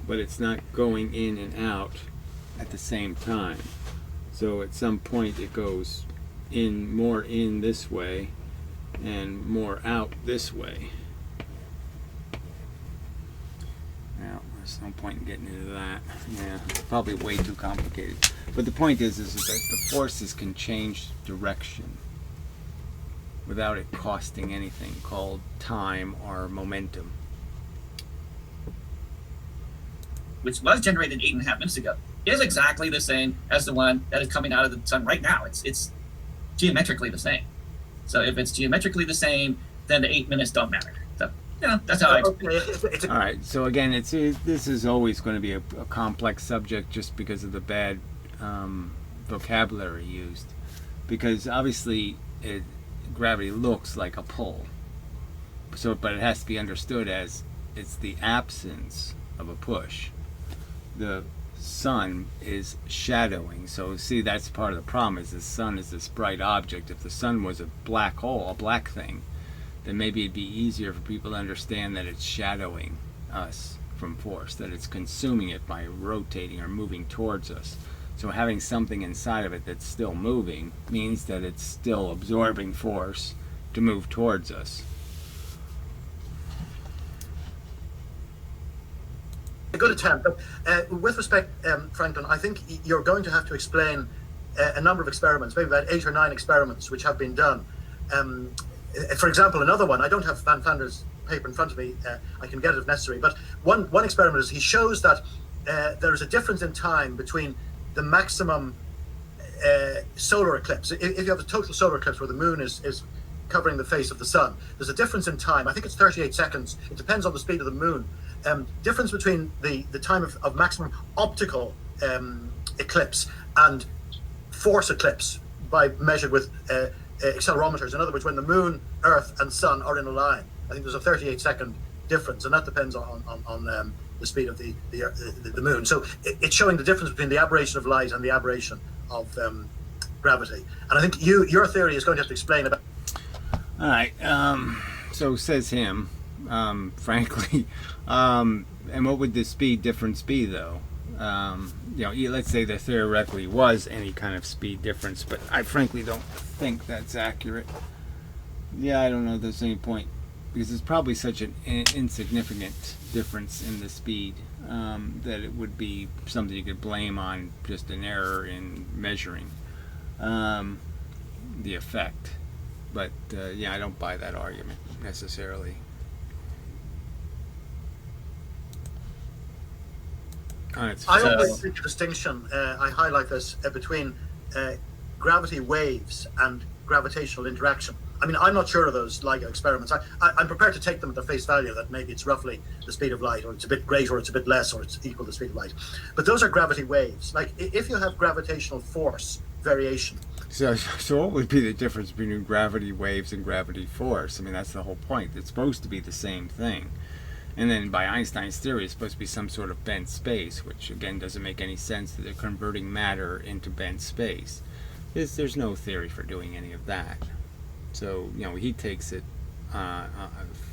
but it's not going in and out at the same time. So at some point it goes more in this way and more out this way. Now, there's no point in getting into that. Yeah, it's probably way too complicated. But the point is that the forces can change direction without it costing anything called time or momentum. Which was generated 8.5 minutes ago, is exactly the same as the one that is coming out of the sun right now. It's geometrically the same. So if it's geometrically the same, then the 8 minutes don't matter. So, that's how I explain it. All right. So again, this is always going to be a complex subject just because of the bad vocabulary used. Because obviously, gravity looks like a pull. But it has to be understood as it's the absence of a push. The sun is shadowing. So see, that's part of the problem, is the sun is this bright object. If the sun was a black hole, a black thing, then maybe it'd be easier for people to understand that it's shadowing us from force, that it's consuming it by rotating or moving towards us. So having something inside of it that's still moving means that it's still absorbing force to move towards us. A good attempt. But with respect, Franklin, I think you're going to have to explain a number of experiments, maybe about 8 or 9 experiments which have been done. For example, another one, I don't have Van Vander's paper in front of me, I can get it if necessary, but one experiment is he shows that there is a difference in time between the maximum solar eclipse. If you have a total solar eclipse where the moon is covering the face of the sun, there's a difference in time. I think it's 38 seconds. It depends on the speed of the moon. Difference between the time of maximum optical eclipse and force eclipse by measured with accelerometers. In other words, when the moon, earth and sun are in a line, I think there's a 38-second difference, and that depends on the speed of the moon. So it's showing the difference between the aberration of light and the aberration of gravity. And I think your theory is going to have to explain about. All right. So says him, frankly. And what would the speed difference be, though? Let's say there theoretically was any kind of speed difference, but I frankly don't think that's accurate. Yeah, I don't know if there's any point, because it's probably such an insignificant difference in the speed that it would be something you could blame on just an error in measuring the effect. But I don't buy that argument necessarily. I always make a distinction, I highlight this, between gravity waves and gravitational interaction. I mean, I'm not sure of those LIGO experiments. I'm prepared to take them at their face value, that maybe it's roughly the speed of light, or it's a bit greater, or it's a bit less, or it's equal to the speed of light. But those are gravity waves. Like, if you have gravitational force variation. So what would be the difference between gravity waves and gravity force? I mean, that's the whole point. It's supposed to be the same thing. And then by Einstein's theory, it's supposed to be some sort of bent space, which again doesn't make any sense, that they're converting matter into bent space. There's no theory for doing any of that. So, he takes it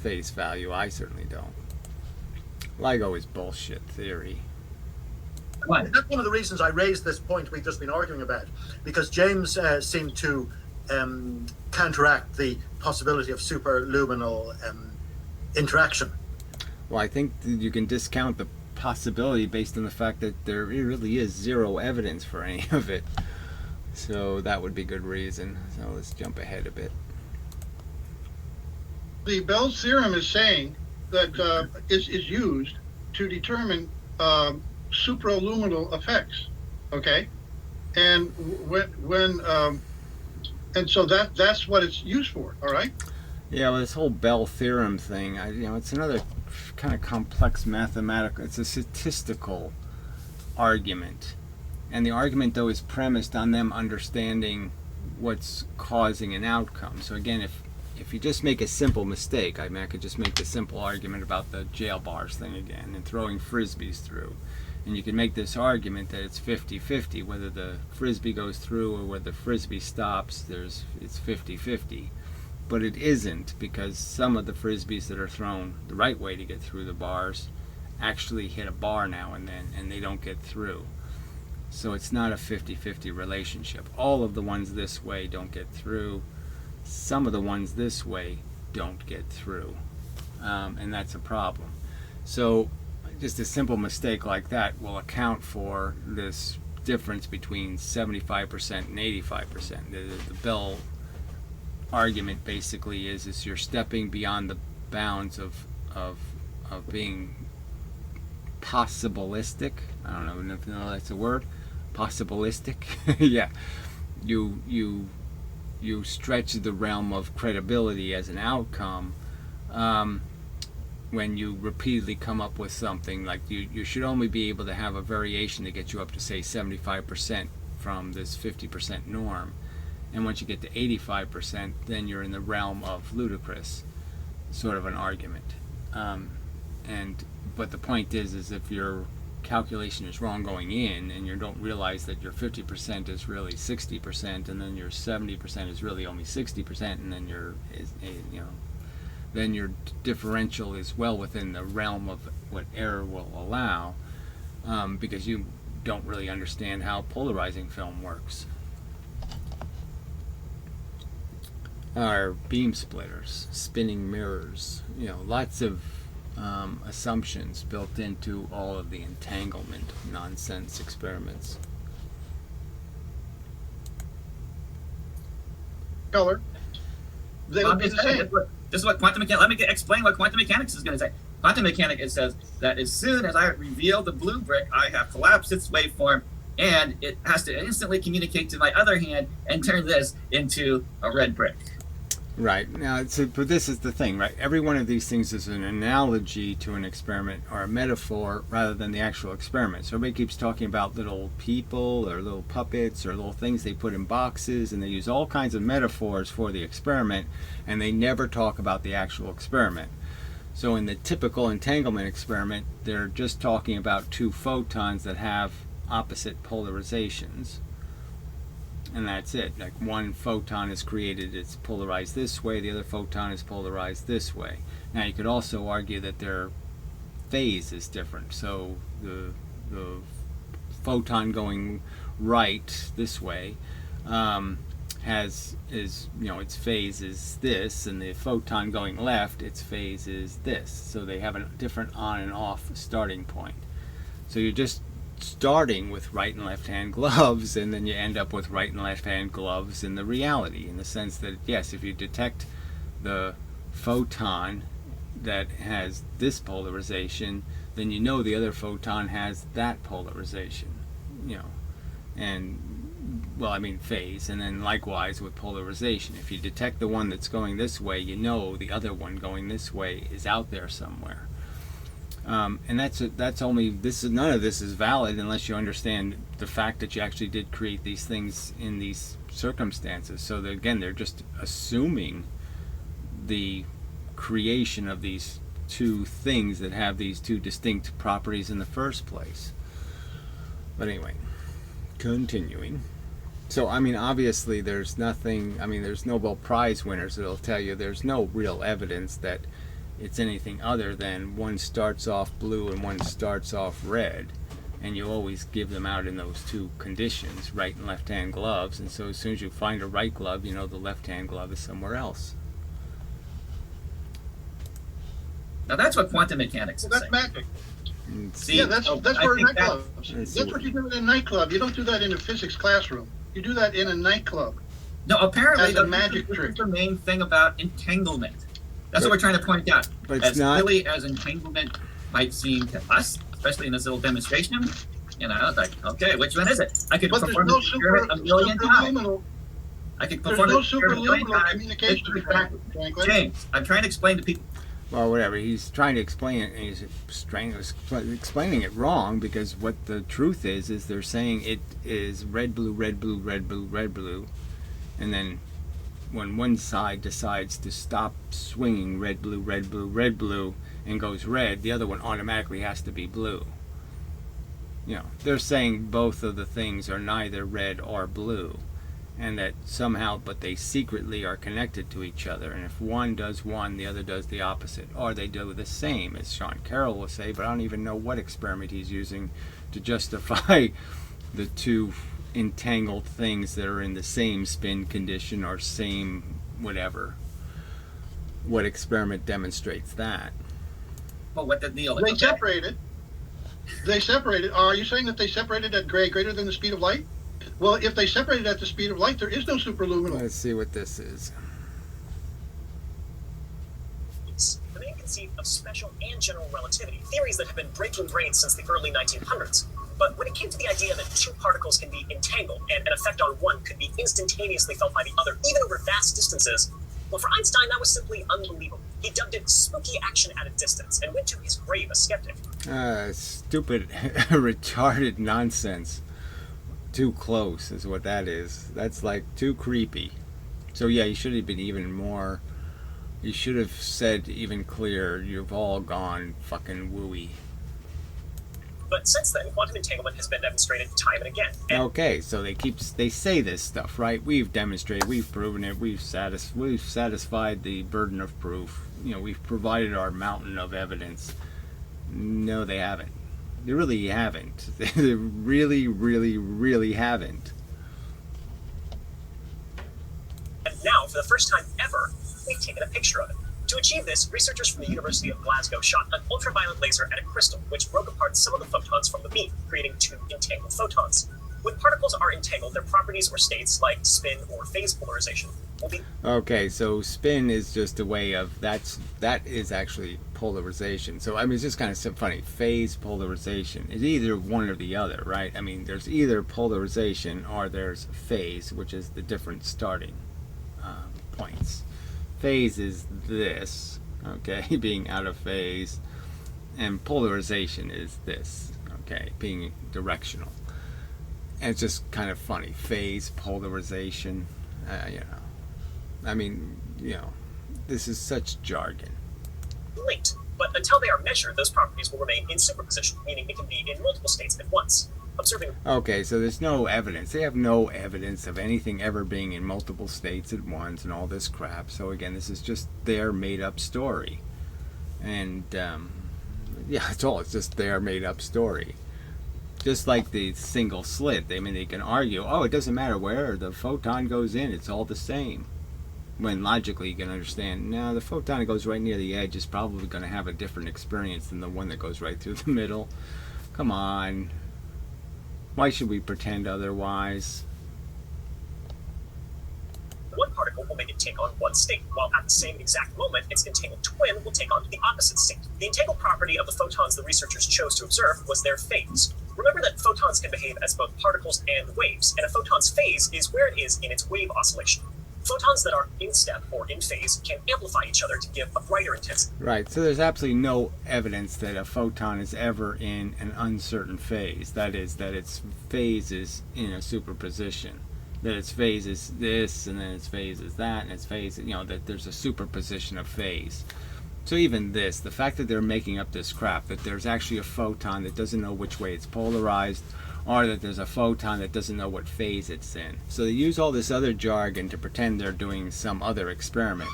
face value. I certainly don't. LIGO is bullshit theory. That's one of the reasons I raised this point we've just been arguing about, because James seemed to counteract the possibility of superluminal interaction. Well, I think that you can discount the possibility based on the fact that there really is zero evidence for any of it. So that would be good reason. So let's jump ahead a bit. The Bell's theorem is saying that is used to determine supraluminal effects. Okay, and and so that's what it's used for. All right. Yeah, well, this whole Bell theorem thing, it's another kind of complex mathematical. It's a statistical argument, and the argument though is premised on them understanding what's causing an outcome. So again, if you just make a simple mistake, I could just make the simple argument about the jail bars thing again and throwing frisbees through. And you can make this argument that it's 50-50, whether the frisbee goes through or whether the frisbee stops, it's 50-50. But it isn't, because some of the frisbees that are thrown the right way to get through the bars actually hit a bar now and then, and they don't get through. So it's not a 50-50 relationship. All of the ones this way don't get through. Some of the ones this way don't get through, and that's a problem. So just a simple mistake like that will account for this difference between 75% and 85%. The Bell argument basically is you're stepping beyond the bounds of being possibilistic. I don't know if that's a word. Possibilistic. Yeah. You stretch the realm of credibility as an outcome when you repeatedly come up with something. Like you should only be able to have a variation to get you up to, say, 75% from this 50% norm. And once you get to 85%, then you're in the realm of ludicrous, sort of an argument. But the point is if your calculation is wrong going in, and you don't realize that your 50% is really 60%, and then your 70% is really only 60%, and then your differential is well within the realm of what error will allow, because you don't really understand how polarizing film works. Our beam splitters, spinning mirrors, lots of assumptions built into all of the entanglement nonsense experiments. Color. They would be the same. This is what quantum mechanics. Let me explain what quantum mechanics is going to say. Quantum mechanics, it says that as soon as I reveal the blue brick, I have collapsed its waveform, and it has to instantly communicate to my other hand and turn this into a red brick. Right. Now, but this is the thing, right? Every one of these things is an analogy to an experiment or a metaphor rather than the actual experiment. So everybody keeps talking about little people or little puppets or little things they put in boxes, and they use all kinds of metaphors for the experiment, and they never talk about the actual experiment. So in the typical entanglement experiment, they're just talking about two photons that have opposite polarizations. And that's it. Like one photon is created, it's polarized this way, the other photon is polarized this way. Now you could also argue that their phase is different. So the photon going right this way its phase is this, and the photon going left, its phase is this. So they have a different on and off starting point. So you're just starting with right and left hand gloves, and then you end up with right and left hand gloves in the reality, in the sense that, yes, if you detect the photon that has this polarization, then you know the other photon has that polarization, and phase. And then likewise with polarization, if you detect the one that's going this way, you know the other one going this way is out there somewhere. And none of this is valid unless you understand the fact that you actually did create these things in these circumstances. So that, again, they're just assuming the creation of these two things that have these two distinct properties in the first place. But anyway, continuing. So, obviously there's nothing, there's Nobel Prize winners that'll tell you there's no real evidence that it's anything other than one starts off blue and one starts off red, and you always give them out in those two conditions, right and left hand gloves. And so as soon as you find a right glove, you know the left hand glove is somewhere else. Now that's what quantum mechanics is That's saying. magic. See, Yeah, that's for I think nightclubs. That's what you do in a nightclub. You don't do that in a physics classroom. You do that in a nightclub. No, apparently As a magic this trick. is the main thing about entanglement. That's what we're trying to point out. But it's as not silly as entanglement might seem to us, especially in this little demonstration, it's like, okay, which one is it? I could But there's perform no this experiment a million times. superluminal. I could There's perform no this experiment a million superluminal times. communication, This is exactly- Franklin. James, I'm trying to explain to people. Well, whatever. He's trying to explain it, and he's explaining it wrong, because what the truth is they're saying it is red, blue, red, blue, red, blue, red, blue, and then when one side decides to stop swinging red, blue, red, blue, red, blue, and goes red, the other one automatically has to be blue. They're saying both of the things are neither red or blue, and that somehow, but they secretly are connected to each other, and if one does one, the other does the opposite, or they do the same, as Sean Carroll will say, but I don't even know what experiment he's using to justify the two entangled things that are in the same spin condition or same whatever. What experiment demonstrates that? Well, what the deal They is? separated. Are you saying that they separated at greater than the speed of light? Well, if they separated at the speed of light, there is no superluminal. Let's see what this is. The main conceit of special and general relativity, theories that have been breaking brains since the early 1900s. But when it came to the idea that two particles can be entangled and an effect on one could be instantaneously felt by the other, even over vast distances, well, for Einstein, that was simply unbelievable. He dubbed it spooky action at a distance and went to his grave a skeptic. Stupid, retarded nonsense. Too close is what that is. That's like too creepy. So yeah, you should have been even more. You should have said even clearer. You've all gone fucking wooey. But since then, quantum entanglement has been demonstrated time and again. And Okay, so they say this stuff, right? We've demonstrated, we've proven it, we've satisfied the burden of proof. We've provided our mountain of evidence. No, they haven't. They really haven't. They really, really, really haven't. now, for the first time ever, we've taken a picture of it. To achieve this, researchers from the University of Glasgow shot an ultraviolet laser at a crystal, which broke apart some of the photons from the beam, creating two entangled photons. When particles are entangled, their properties or states, like spin or phase polarization, will be... Okay, so spin is just a way of, that is actually polarization. So, I mean, it's just kind of funny. Phase polarization is either one or the other, right? I mean, there's either polarization or there's phase, which is the different starting points. Phase is this, okay, being out of phase, and polarization is this, okay, being directional. And it's just kind of funny. Phase, polarization, I mean, this is such jargon. linked. But until they are measured, those properties will remain in superposition, meaning it can be in multiple states at once. Observing... Okay, so there's no evidence. They have no evidence of anything ever being in multiple states at once and all this crap. So again, this is just their made-up story. And, yeah, that's all. It's just their made-up story. Just like the single slit. I mean, they can argue, oh, it doesn't matter where the photon goes in. It's all the same. When logically you can understand, no, the photon that goes right near the edge is probably going to have a different experience than the one that goes right through the middle. Come on. Why should we pretend otherwise? One particle will make it take on one state, while at the same exact moment, its entangled twin will take on the opposite state. The entangled property of the photons the researchers chose to observe was their phase. Remember that photons can behave as both particles and waves, and a photon's phase is where it is in its wave oscillation. Photons that are in step or in phase can amplify each other to give a brighter intensity. Right, so there's absolutely no evidence that a photon is ever in an uncertain phase. That is, that its phase is in a superposition. That its phase is this, and then its phase is that, and its phase, that there's a superposition of phase. So even this, the fact that they're making up this crap, that there's actually a photon that doesn't know which way it's polarized, or that there's a photon that doesn't know what phase it's in. So they use all this other jargon to pretend they're doing some other experiment,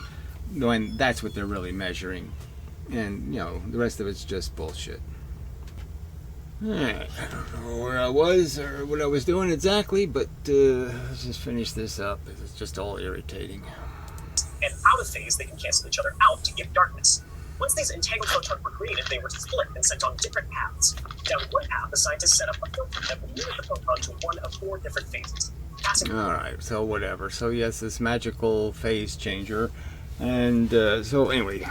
when that's what they're really measuring. And, the rest of it's just bullshit. Alright, I don't know where I was or what I was doing exactly, but let's just finish this up. It's just all irritating. And out of phase, they can cancel each other out to give darkness. Once these entangled photons were created, they were split and sent on different paths. Down one path, the scientists set up a filter that will limit the photon to one of 4 different phases. Passing. All right, so whatever. So yes, this magical phase changer, and so anyway,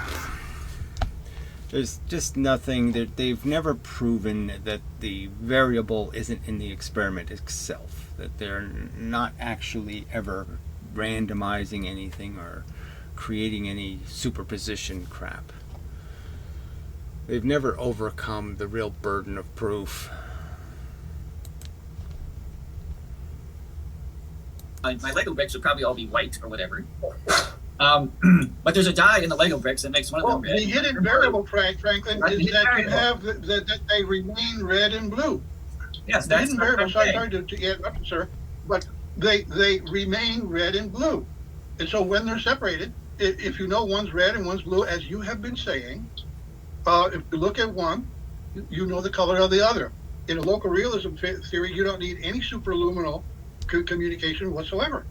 there's just nothing that they've never proven that the variable isn't in the experiment itself. That they're not actually ever randomizing anything or creating any superposition crap. They've never overcome the real burden of proof. My Lego bricks would probably all be white or whatever. But there's a dye in the Lego bricks that makes one of Well, them red. the hidden variable, Franklin, Right, is the that you variable. have that they remain red and blue. Yes, The that's hidden what variable, I'm sorry saying. to interrupt you, sir, but they remain red and blue. And so when they're separated, if you know one's red and one's blue, as you have been saying, if you look at one, you know the color of the other. In a local realism theory, you don't need any superluminal communication whatsoever.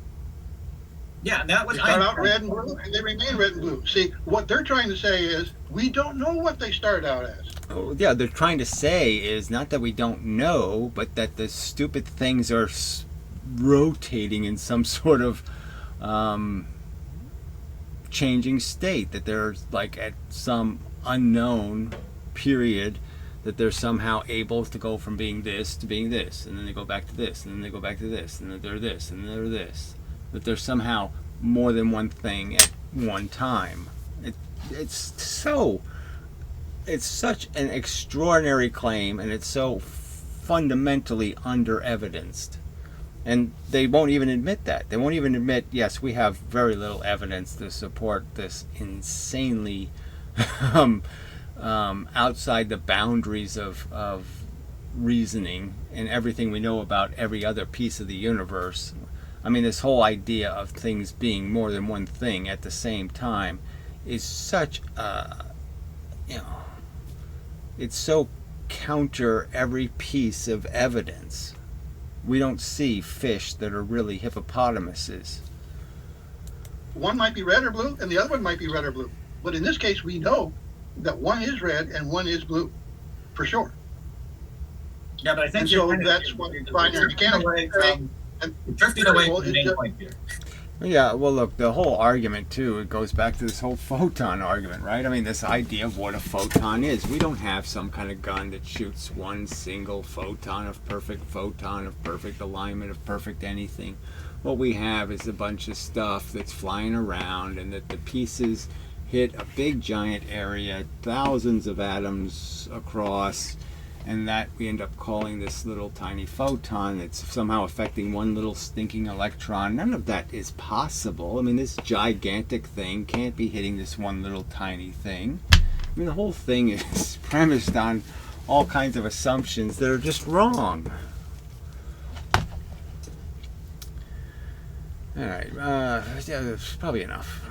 Yeah, and that They was start out red and blue, and they remain red and blue. See, what they're trying to say is, we don't know what they start out as. Oh, yeah, they're trying to say is not that we don't know, but that the stupid things are rotating in some sort of changing state. That they're like at some unknown period, that they're somehow able to go from being this to being this, and then they go back to this, and then they go back to this, and then they're this, and then they're this. That there's somehow more than one thing at one time. It's such an extraordinary claim, and it's so fundamentally under evidenced. And they won't even admit that. They won't even admit, yes, we have very little evidence to support this insanely outside the boundaries of reasoning and everything we know about every other piece of the universe. I mean, this whole idea of things being more than one thing at the same time is such a, it's so counter every piece of evidence. We don't see fish that are really hippopotamuses. One might be red or blue, and the other one might be red or blue. But in this case, we know that one is red and one is blue, for sure. Yeah, but I think And you're so kind of- that's what you're binary drifting mechanics away from- and you're drifting away variable from the is main just- point here. Yeah, well, look, the whole argument, too, it goes back to this whole photon argument, right? I mean, this idea of what a photon is. We don't have some kind of gun that shoots one single photon of perfect alignment, of perfect anything. What we have is a bunch of stuff that's flying around, and that the pieces hit a big giant area, thousands of atoms across, and that we end up calling this little tiny photon that's somehow affecting one little stinking electron. None of that is possible. I mean, this gigantic thing can't be hitting this one little tiny thing. I mean, the whole thing is premised on all kinds of assumptions that are just wrong. All right, yeah, that's probably enough.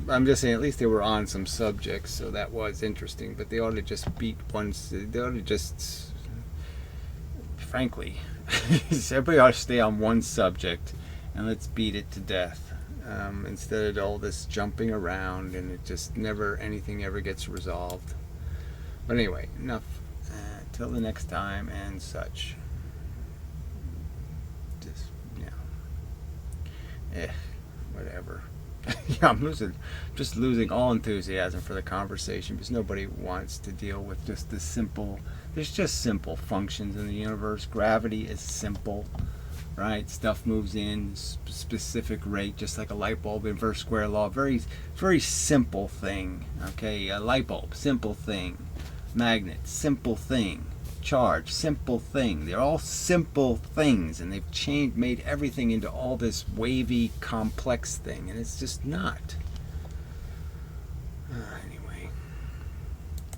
I'm just saying, at least they were on some subjects, so that was interesting. But they ought to just beat ones. They ought to just, frankly, everybody ought to stay on one subject, and let's beat it to death, instead of all this jumping around, and it just never, anything ever gets resolved. But anyway, enough. Till the next time, and such. Just, whatever. Yeah, I'm losing all enthusiasm for the conversation, because nobody wants to deal with just the simple. There's just simple functions in the universe. Gravity is simple, right? Stuff moves in specific rate, just like a light bulb. Inverse square law, very simple thing. Okay, a light bulb, simple thing. Magnet, simple thing. Charge, simple thing. They're all simple things, and they've made everything into all this wavy, complex thing, and it's just not.